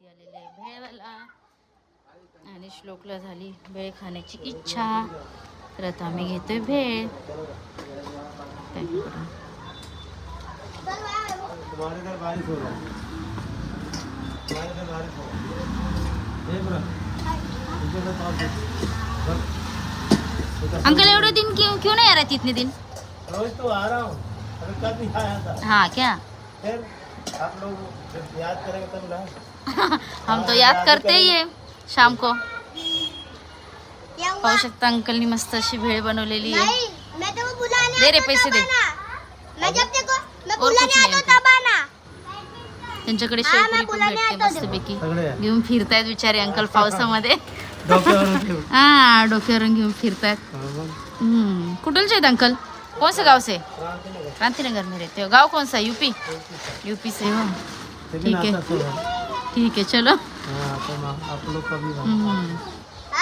वरती आलेले आहे भेळवाला आणि श्लोकला झाली भेळ खाण्याची इच्छा, तर आता आम्ही घेतोय भेळ. अंकल एवढे दिन क्यों नहीं आ रहे थे इतने दिन? रोज तो आ रहा हूँ, अभी कल भी आया था. हाँ क्या? फिर आप लोग याद करेंगे तब ना. हम तो याद करते ही है शाम को. पाहू शकता अंकलनी मस्त अशी भेळ बनवलेली आहे. दे रे पैसे दे. और कुछ नाही त्यांच्याकडे शेवपुरी पण भेटते मस्तपैकी. घेऊन फिरतायत बिचारे अंकल पावसामध्ये. हा डोक्यावरून घेऊन फिरतायत. कुठलचे आहेत अंकल? कौन से गाव से? क्रांतिनगर में रहते हो. गाव कौन सा? यूपी. यूपी से हो. ठीक है, ठीक है, चलो. आप लोग कभी